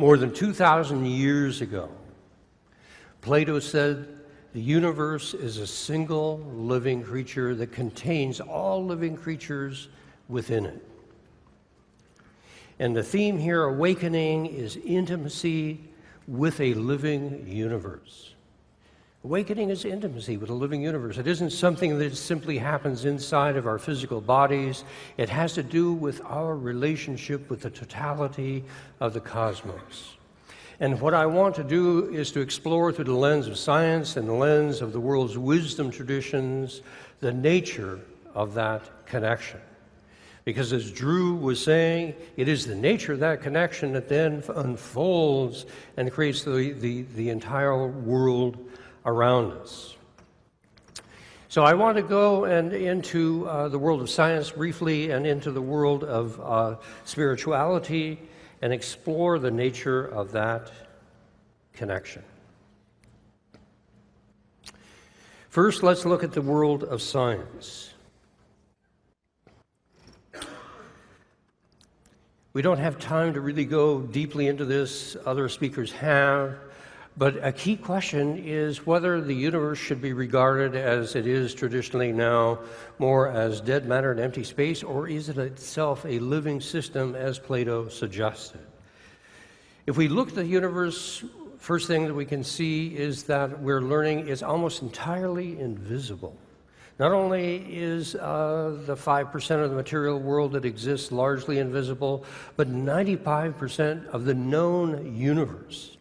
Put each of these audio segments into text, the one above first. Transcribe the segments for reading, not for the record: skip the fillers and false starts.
More than 2,000 years ago, Plato said the universe is a single living creature that contains all living creatures within it. And the theme here, awakening, is intimacy with a living universe. Awakening is intimacy with a living universe. It isn't something that simply happens inside of our physical bodies. It has to do with our relationship with the totality of the cosmos. And what I want to do is to explore through the lens of science and the lens of the world's wisdom traditions the nature of that connection. Because as Drew was saying, it is the nature of that connection that then unfolds and creates the entire world around us. So I want to go into the world of science briefly and into the world of spirituality and explore the nature of that connection. First, let's look at the world of science. We don't have time to really go deeply into this. Other speakers have. But a key question is whether the universe should be regarded as it is traditionally now, more as dead matter and empty space, or is it itself a living system, as Plato suggested? If we look at the universe, first thing that we can see is that we're learning is almost entirely invisible. Not only is the 5% of the material world that exists largely invisible, but 95% of the known universe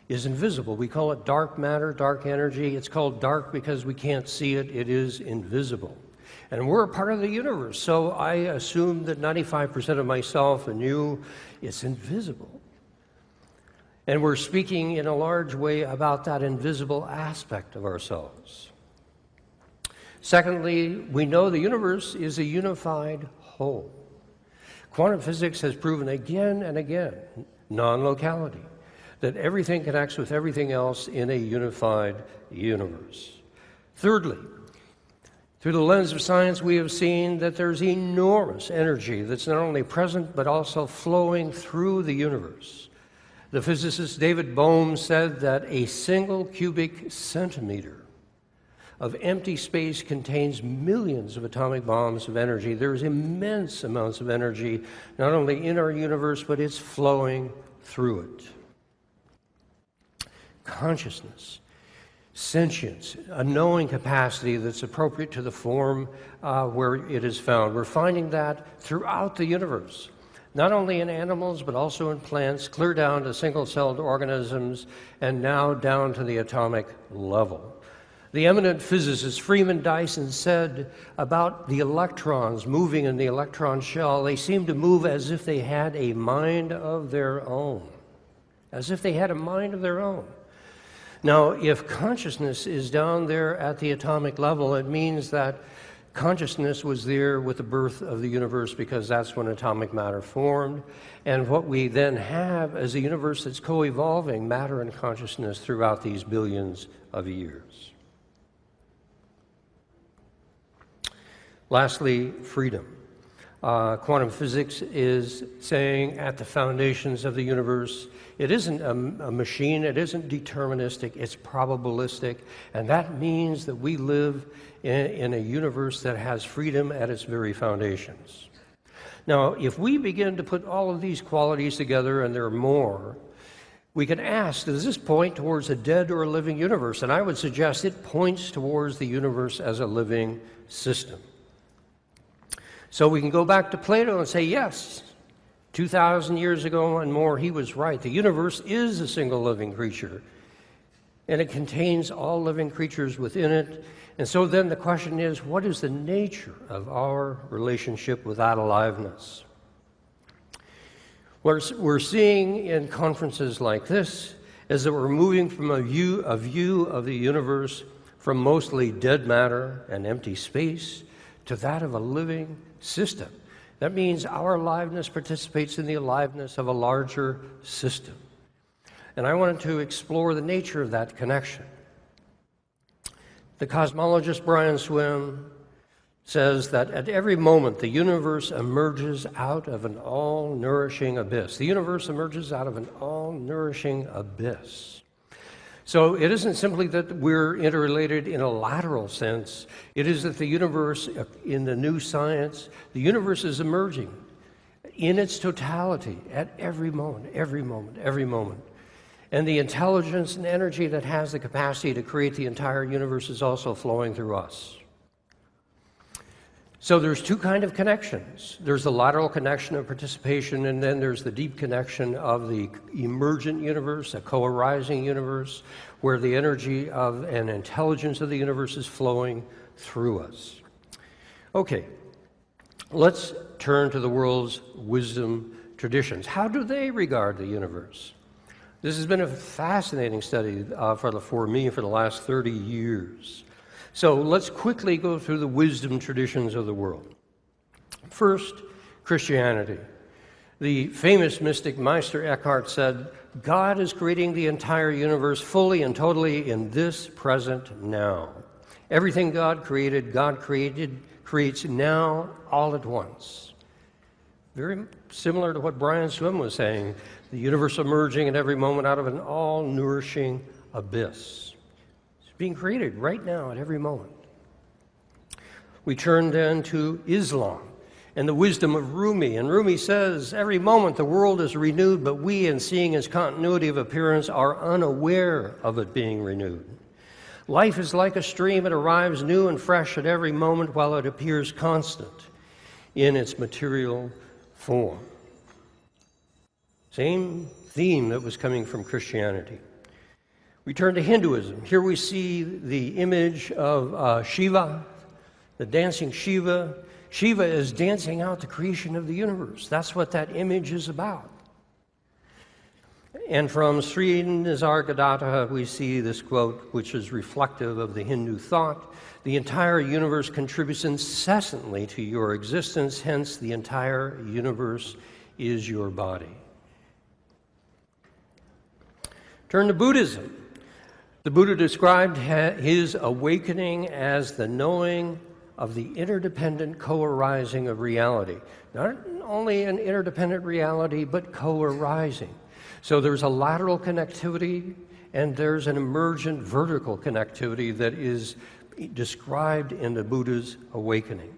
is invisible. We call it dark matter, dark energy. It's called dark because we can't see it. It is invisible. And we're a part of the universe, so I assume that 95% of myself and you, it's invisible. And we're speaking in a large way about that invisible aspect of ourselves. Secondly, we know the universe is a unified whole. Quantum physics has proven again and again non-locality, that everything connects with everything else in a unified universe. Thirdly, through the lens of science, we have seen that there's enormous energy that's not only present but also flowing through the universe. The physicist David Bohm said that a single cubic centimeter of empty space contains millions of atomic bombs of energy. There's immense amounts of energy, not only in our universe, but it's flowing through it. Consciousness, sentience, a knowing capacity that's appropriate to the form where it is found. We're finding that throughout the universe, not only in animals, but also in plants, clear down to single-celled organisms, and now down to the atomic level. The eminent physicist Freeman Dyson said about the electrons moving in the electron shell, they seem to move as if they had a mind of their own. As if they had a mind of their own. Now, if consciousness is down there at the atomic level, it means that consciousness was there with the birth of the universe, because that's when atomic matter formed. And what we then have is a universe that's co-evolving matter and consciousness throughout these billions of years. Lastly, freedom. Quantum physics is saying at the foundations of the universe, it isn't a machine, it isn't deterministic, it's probabilistic, and that means that we live in a universe that has freedom at its very foundations. Now, if we begin to put all of these qualities together, and there are more, we can ask, does this point towards a dead or a living universe? And I would suggest it points towards the universe as a living system. So we can go back to Plato and say, yes, 2,000 years ago and more, he was right. The universe is a single living creature, and it contains all living creatures within it. And so then the question is, what is the nature of our relationship with that aliveness? What we're seeing in conferences like this is that we're moving from a view of the universe from mostly dead matter and empty space to that of a living system. That means our aliveness participates in the aliveness of a larger system. And I wanted to explore the nature of that connection. The cosmologist Brian Swimme says that at every moment the universe emerges out of an all-nourishing abyss. The universe emerges out of an all-nourishing abyss. So it isn't simply that we're interrelated in a lateral sense. It is that the universe, in the new science, the universe is emerging in its totality at every moment, every moment, every moment. And the intelligence and energy that has the capacity to create the entire universe is also flowing through us. So there's two kinds of connections. There's the lateral connection of participation, and then there's the deep connection of the emergent universe, a co-arising universe, where the energy of and intelligence of the universe is flowing through us. Okay, let's turn to the world's wisdom traditions. How do they regard the universe? This has been a fascinating study for me for the last 30 years. So let's quickly go through the wisdom traditions of the world. First, Christianity. The famous mystic Meister Eckhart said, God is creating the entire universe fully and totally in this present now. Everything God creates now all at once. Very similar to what Brian Swim was saying, the universe emerging at every moment out of an all-nourishing abyss. Being created right now at every moment. We turn then to Islam and the wisdom of Rumi. And Rumi says, every moment the world is renewed, but we, in seeing its continuity of appearance, are unaware of it being renewed. Life is like a stream. It arrives new and fresh at every moment while it appears constant in its material form. Same theme that was coming from Christianity. We turn to Hinduism. Here we see the image of Shiva, the dancing Shiva. Shiva is dancing out the creation of the universe. That's what that image is about. And from Sri Nisargadatta, we see this quote, which is reflective of the Hindu thought. The entire universe contributes incessantly to your existence, hence the entire universe is your body. Turn to Buddhism. The Buddha described his awakening as the knowing of the interdependent co-arising of reality. Not only an interdependent reality, but co-arising. So there's a lateral connectivity, and there's an emergent vertical connectivity that is described in the Buddha's awakening.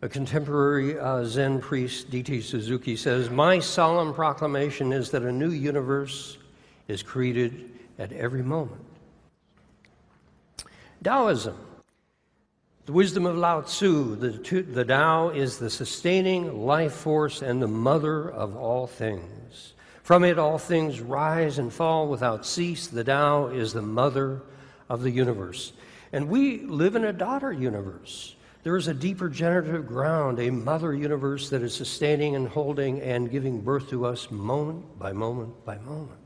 A contemporary Zen priest, D.T. Suzuki, says, "My solemn proclamation is that a new universe is created at every moment." Taoism, the wisdom of Lao Tzu, the Tao is the sustaining life force and the mother of all things. From it all things rise and fall without cease. The Tao is the mother of the universe. And we live in a daughter universe. There is a deeper generative ground, a mother universe that is sustaining and holding and giving birth to us moment by moment by moment.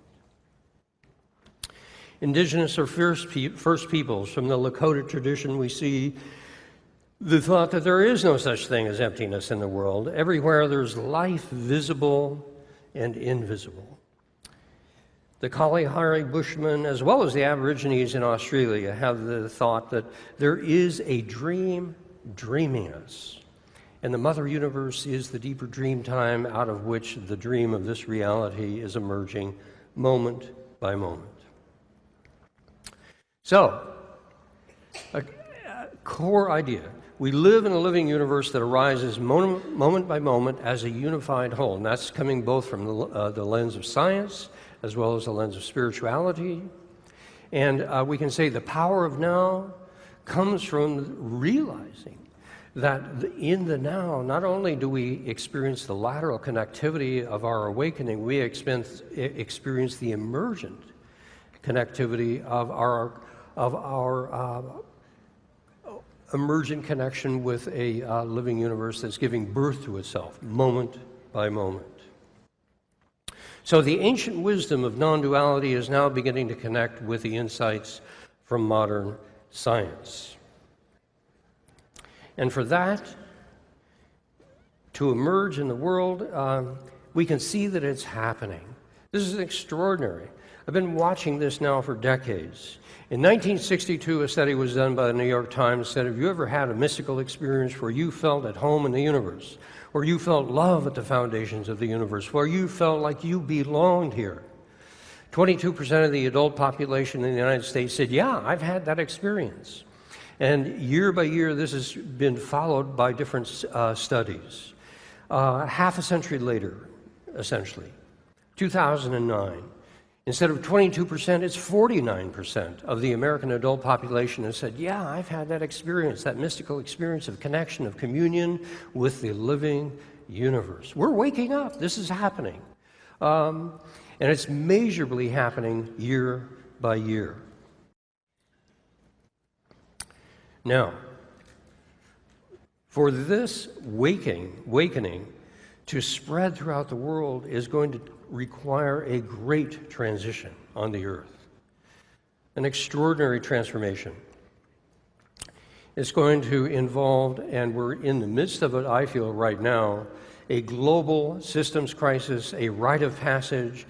Indigenous or first peoples, from the Lakota tradition, we see the thought that there is no such thing as emptiness in the world. Everywhere there's life visible and invisible. The Kalahari Bushmen, as well as the Aborigines in Australia, have the thought that there is a dream dreaming us. And the mother universe is the deeper dream time out of which the dream of this reality is emerging moment by moment. So, a core idea. We live in a living universe that arises moment by moment as a unified whole. And that's coming both from the lens of science as well as the lens of spirituality. And we can say the power of now comes from realizing that in the now, not only do we experience the lateral connectivity of our awakening, we experience the emergent connectivity of our emergent connection with a living universe that's giving birth to itself, moment by moment. So the ancient wisdom of non-duality is now beginning to connect with the insights from modern science. And for that to emerge in the world, we can see that it's happening. This is extraordinary. I've been watching this now for decades. In 1962, a study was done by the New York Times said, have you ever had a mystical experience where you felt at home in the universe, where you felt love at the foundations of the universe, where you felt like you belonged here? 22% of the adult population in the United States said, yeah, I've had that experience. And year by year, this has been followed by different studies. Half a century later, essentially, 2009, instead of 22%, it's 49% of the American adult population has said, yeah, I've had that experience, that mystical experience of connection, of communion with the living universe. We're waking up. This is happening. And it's measurably happening year by year. Now, for this awakening to spread throughout the world is going to require a great transition on the earth, an extraordinary transformation. It's going to involve, and we're in the midst of it, I feel right now, a global systems crisis, a rite of passage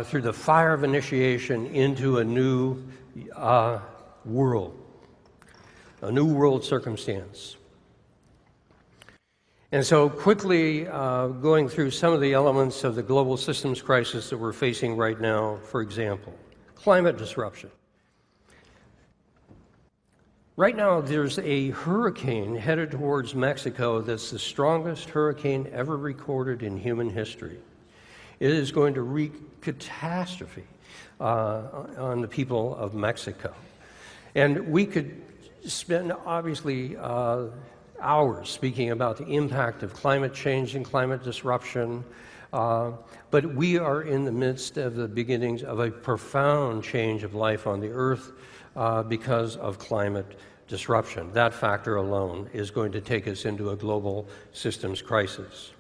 through the fire of initiation into a new world, a new world circumstance. And so quickly going through some of the elements of the global systems crisis that we're facing right now, for example, climate disruption. Right now there's a hurricane headed towards Mexico that's the strongest hurricane ever recorded in human history. It is going to wreak catastrophe on the people of Mexico. And we could spend, obviously, hours speaking about the impact of climate change and climate disruption, but we are in the midst of the beginnings of a profound change of life on the earth because of climate disruption. That factor alone is going to take us into a global systems crisis.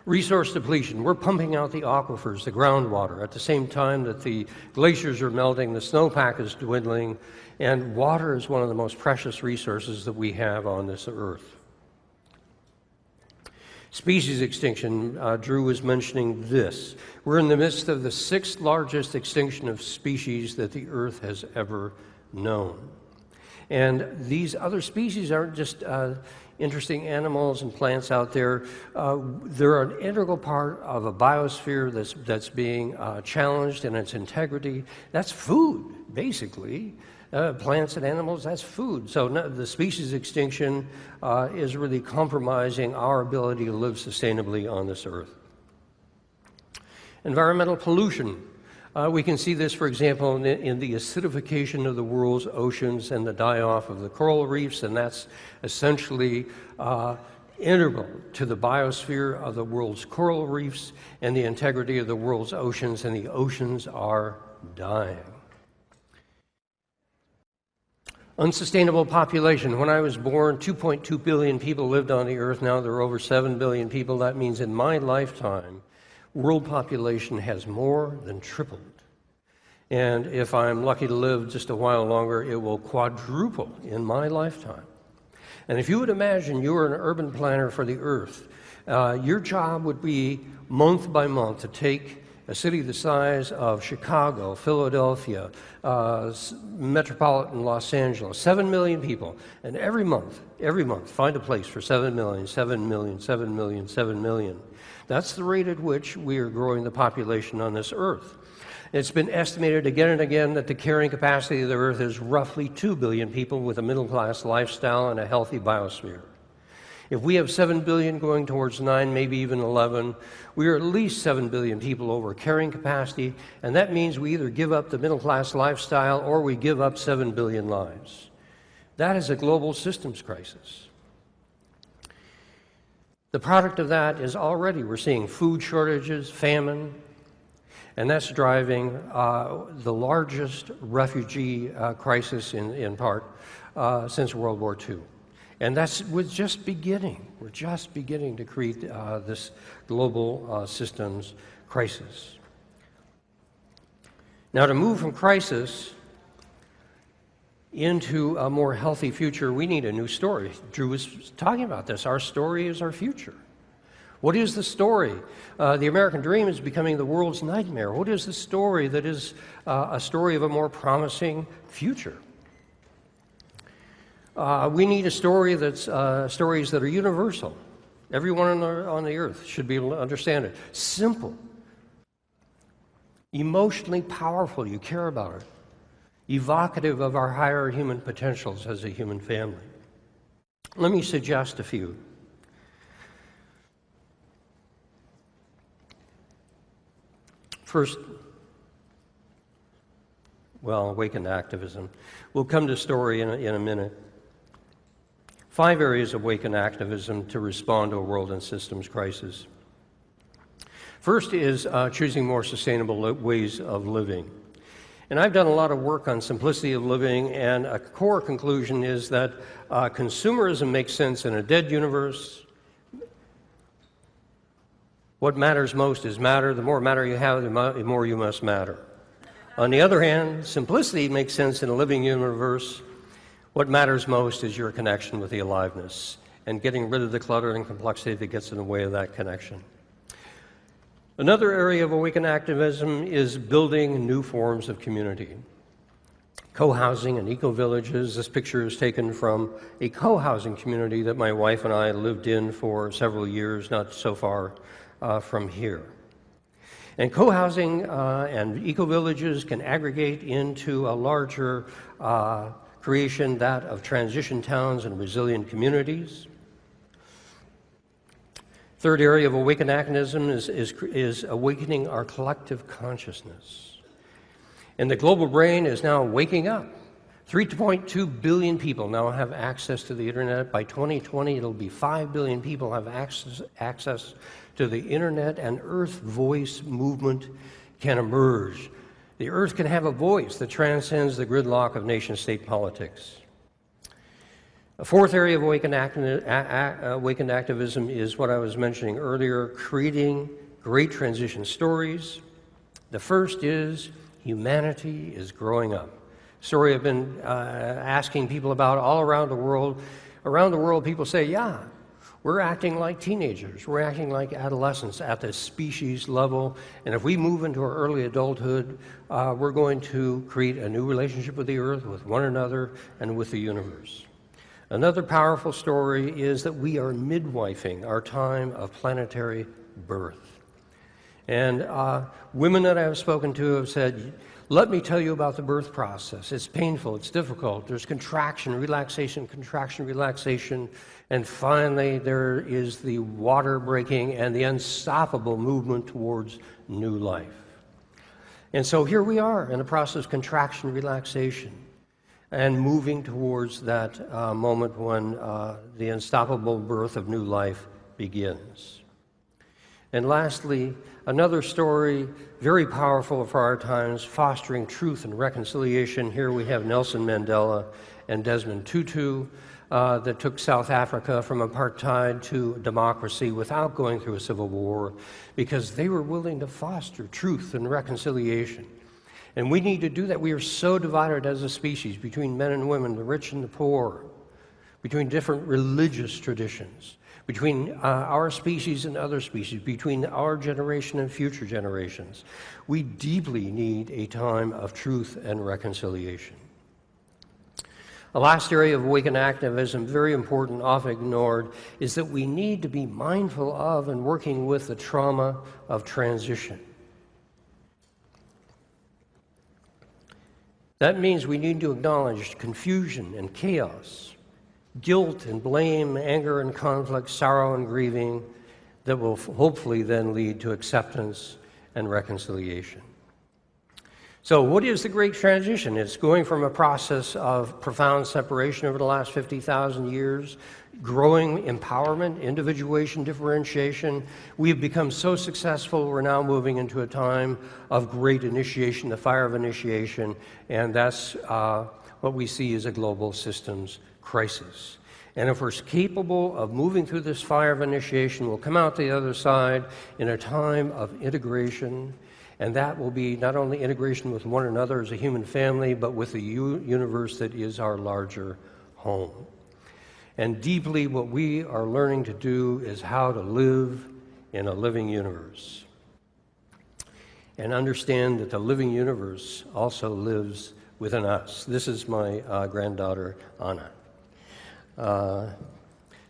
Resource depletion. We're pumping out the aquifers, the groundwater, at the same time that the glaciers are melting, the snowpack is dwindling, and water is one of the most precious resources that we have on this earth. Species extinction. Drew was mentioning this. We're in the midst of the 6th largest extinction of species that the earth has ever known. And these other species aren't just interesting animals and plants out there. They're an integral part of a biosphere that's being challenged in its integrity. That's food, basically. Plants and animals, that's food. So the species extinction is really compromising our ability to live sustainably on this earth. Environmental pollution. We can see this, for example, in the acidification of the world's oceans and the die-off of the coral reefs, and that's essentially integral to the biosphere of the world's coral reefs and the integrity of the world's oceans, and the oceans are dying. Unsustainable population. When I was born, 2.2 billion people lived on the earth. Now there are over 7 billion people. That means in my lifetime, world population has more than tripled. And if I'm lucky to live just a while longer, it will quadruple in my lifetime. And if you would imagine you were an urban planner for the earth, your job would be month by month to take a city the size of Chicago, Philadelphia, metropolitan Los Angeles, 7 million people, and every month, find a place for 7 million, 7 million, 7 million, 7 million. That's the rate at which we are growing the population on this earth. It's been estimated again and again that the carrying capacity of the earth is roughly 2 billion people with a middle-class lifestyle and a healthy biosphere. If we have 7 billion going towards 9, maybe even 11, we are at least 7 billion people over carrying capacity, and that means we either give up the middle-class lifestyle or we give up 7 billion lives. That is a global systems crisis. The product of that is already we're seeing food shortages, famine, and that's driving the largest refugee crisis in part since World War II. And we're just beginning. We're just beginning to create this global systems crisis. Now, to move from crisis into a more healthy future, we need a new story. Drew was talking about this. Our story is our future. What is the story? The American dream is becoming the world's nightmare. What is the story that is a story of a more promising future? We need a story that's stories that are universal. Everyone on the earth should be able to understand it. Simple, emotionally powerful, you care about it, evocative of our higher human potentials as a human family. Let me suggest a few. First, awakened activism. We'll come to story in a minute. 5 areas of awakened activism to respond to a world and systems crisis. First is choosing more sustainable ways of living. And I've done a lot of work on simplicity of living, and a core conclusion is that consumerism makes sense in a dead universe. What matters most is matter. The more matter you have, the more you must matter. On the other hand, simplicity makes sense in a living universe. What matters most is your connection with the aliveness and getting rid of the clutter and complexity that gets in the way of that connection. Another area of awakened activism is building new forms of community. Co-housing and eco-villages. This picture is taken from a co-housing community that my wife and I lived in for several years, not so far from here. And co-housing and eco-villages can aggregate into a larger creation, that of transition towns and resilient communities. Third area of awakened activism is awakening our collective consciousness. And the global brain is now waking up. 3.2 billion people now have access to the internet. By 2020, it'll be 5 billion people have access to the internet, and Earth Voice movement can emerge. The Earth can have a voice that transcends the gridlock of nation-state politics. A fourth area of awakened activism is what I was mentioning earlier, creating great transition stories. The first is humanity is growing up. Story I've been asking people about all around the world. Around the world, people say, yeah, we're acting like teenagers. We're acting like adolescents at the species level. And if we move into our early adulthood, we're going to create a new relationship with the earth, with one another, and with the universe. Another powerful story is that we are midwifing our time of planetary birth. And women that I have spoken to have said, let me tell you about the birth process. It's painful, it's difficult. There's contraction, relaxation, and finally there is the water breaking and the unstoppable movement towards new life. And so here we are in the process of contraction, relaxation, and moving towards that moment when the unstoppable birth of new life begins. And lastly, another story, very powerful for our times, fostering truth and reconciliation. Here we have Nelson Mandela and Desmond Tutu that took South Africa from apartheid to democracy without going through a civil war, because they were willing to foster truth and reconciliation. And we need to do that. We are so divided as a species between men and women, the rich and the poor, between different religious traditions, between our species and other species, between our generation and future generations. We deeply need a time of truth and reconciliation. A last area of awakened activism, very important, often ignored, is that we need to be mindful of and working with the trauma of transition. That means we need to acknowledge confusion and chaos, guilt and blame, anger and conflict, sorrow and grieving, that will hopefully then lead to acceptance and reconciliation. So what is the Great Transition? It's going from a process of profound separation over the last 50,000 years, growing empowerment, individuation, differentiation. We have become so successful, we're now moving into a time of great initiation, the fire of initiation, and that's what we see as a global systems crisis. And if we're capable of moving through this fire of initiation, we'll come out the other side in a time of integration, and that will be not only integration with one another as a human family, but with the universe that is our larger home. And deeply what we are learning to do is how to live in a living universe. And understand that the living universe also lives within us. This is my granddaughter, Anna.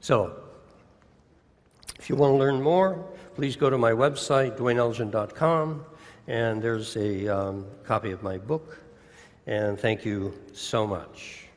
So, if you want to learn more, please go to my website, DuaneElgin.com, and there's a copy of my book. And thank you so much.